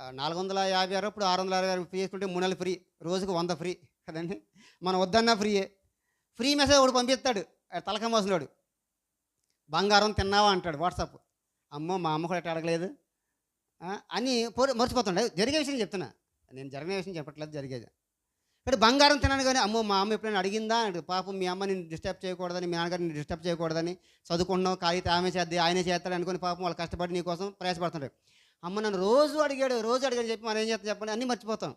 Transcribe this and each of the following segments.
450 ఇప్పుడు 666 ఫ్రీ చేసుకుంటే 3 నెలలు ఫ్రీ. రోజుకు 100 ఫ్రీ కదండీ! మనం వద్దన్నా ఫ్రీయే. ఫ్రీ మెసేజ్ ఒకడు పంపిస్తాడు. తలకాయ మోసనోడు. బంగారం తిన్నావా అంటాడు వాట్సాప్. అమ్మో! మా అమ్మ కూడా ఎట్టా అడగలేదు. అని మర్చిపోతుండే. జరిగే విషయం చెప్తున్నా. నేను జరిగిన విషయం చెప్పట్లేదు జరిగేది. ఇక్కడ బంగారం తిన్నాను గానీ, అమ్మో! మా అమ్మ ఎప్పుడైనా అడిగిందా అంటాడు. పాపం మీ అమ్మ నిన్ను డిస్టర్బ్ చేయకూడదని, మీ నాన్నగారు నిన్ను డిస్టర్బ్ చేయకూడదని, చదువుకుంటున్నావు కాగితే ఆమె చేద్ది, ఆయనే చేస్తాడు అనుకుని పాపం వాళ్ళు కష్టపడి నీ కోసం ప్రయాసపడుతుంటారు. అమ్మ నన్ను రోజు అడిగాడు, రోజు అడిగాడు చెప్పి మనం ఏం చేస్తాం చెప్పండి అన్నీ మర్చిపోతాం.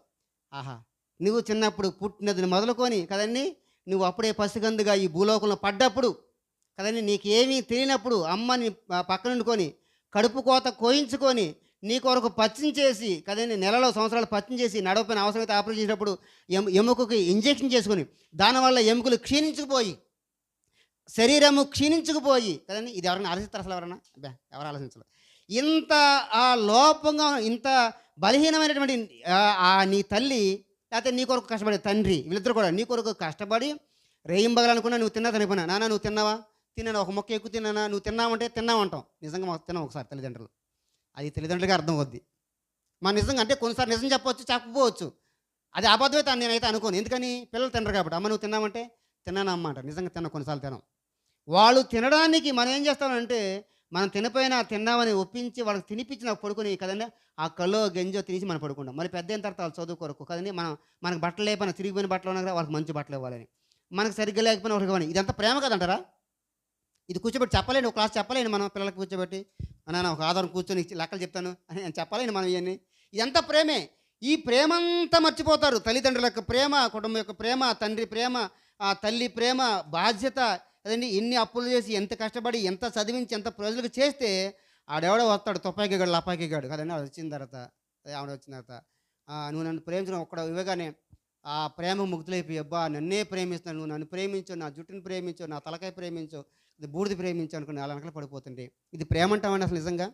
ఆహా! నువ్వు చిన్నప్పుడు పుట్టినది మొదలుకొని కదండీ! నువ్వు అప్పుడే పసికందుగా ఈ భూలోకంలో పడ్డప్పుడు కదండీ! నీకేమీ తెలియనప్పుడు అమ్మని పక్కనుండుకొని, కడుపు కోత కోయించుకొని, నీ కొరకు పచ్చిం చేసి కదండీ! నెలలో సంవత్సరాలు పచ్చిం చేసి, నడవపోయిన అవసరమైతే ఆపరేషన్ చేసినప్పుడు ఎముకకి ఇంజెక్షన్ చేసుకొని, దానివల్ల ఎముకలు క్షీణించుకుపోయి, శరీరము క్షీణించుకుపోయి కదండీ! ఇది ఎవరైనా ఆలోచిస్తారా అసలు ఎవరన్నా? అబ్బా! ఎవరు ఆలోచించరు. ఇంత లోపంగా ఇంత బలహీనమైనటువంటి నీ తల్లి లేకపోతే నీ కొరకు కష్టపడే తండ్రి వీళ్ళిద్దరు కూడా నీ కొరకు కష్టపడి రేయింబగలనుకున్నా నువ్వు తిన్నా చనిపోయినా నాన్న నువ్వు తిన్నావా తిన్నాను ఒక మొక్క ఎక్కువ తిన్నానా నువ్వు తిన్నావంటే తిన్నావంటాం నిజంగా మాకు తిన్నాం ఒకసారి తల్లిదండ్రులు అది తల్లిదండ్రులకి అర్థం అవుద్ది మా నిజంగా అంటే కొన్నిసార్లు నిజం చెప్పవచ్చు చెప్పకపోవచ్చు అది అబద్ధమే నేనైతే అనుకోను ఎందుకని పిల్లలు తినరు కాబట్టి అమ్మ నువ్వు తిన్నావంటే తిన్నాను అమ్మ అంట నిజంగా తిన్నా కొన్నిసార్లు తినాం వాళ్ళు తినడానికి మనం ఏం చేస్తామంటే మనం తినపోయినా తిన్నామని ఒప్పించి వాళ్ళకి తినిపించి నాకు పడుకొని కదండి ఆ కల్లో గంజో తినేసి మనం పడుకుంటాం మరి పెద్ద అయిన తర్వాత వాళ్ళు చదువు కొరకు కదండి మనకు బట్టలు లేకపోయినా తిరిగిపోయిన బట్టలు ఉన్నా కదా వాళ్ళకి మంచి బట్టలు ఇవ్వాలని మనకు సరిగ్గా లేకపోయినా వాళ్ళకి ఇవ్వాలి ఇదంతా ప్రేమ కదంటారా ఇది కూర్చోబెట్టి చెప్పలేండి ఒక క్లాస్ చెప్పలేండి మనం పిల్లలకి కూర్చోబెట్టి నాన్న ఒక ఆధారం కూర్చొని లెక్కలు చెప్తాను అని నేను చెప్పలేండి మనం ఇవన్నీ ఇదంతా ప్రేమే ఈ ప్రేమంతా మర్చిపోతారు తల్లిదండ్రుల యొక్క ప్రేమ కుటుంబం యొక్క ప్రేమ తండ్రి ప్రేమ ఆ తల్లి ప్రేమ బాధ్యత అదండి ఎన్ని అప్పులు చేసి ఎంత కష్టపడి ఎంత చదివించి ఎంత ప్రజలకు చేస్తే ఆడెవడో వస్తాడు తుపాకీగాడు లపాకీగాడు కదండి ఆవిడ వచ్చిన తర్వాత ఆవిడ వచ్చిన తర్వాత నువ్వు నన్ను ప్రేమించడం ఒక్కడ ఇవ్వగానే ఆ ప్రేమ ముగ్ధులైపోయి అబ్బా నన్నే ప్రేమిస్తున్నాను నువ్వు నన్ను ప్రేమించు నా జుట్టుని ప్రేమించు నా తలకాయ ప్రేమించు బూడిది ప్రేమించు అనుకుని వాళ్ళ వెనకాల పడిపోతుండే ఇది ప్రేమ అంటామండి అసలు నిజంగా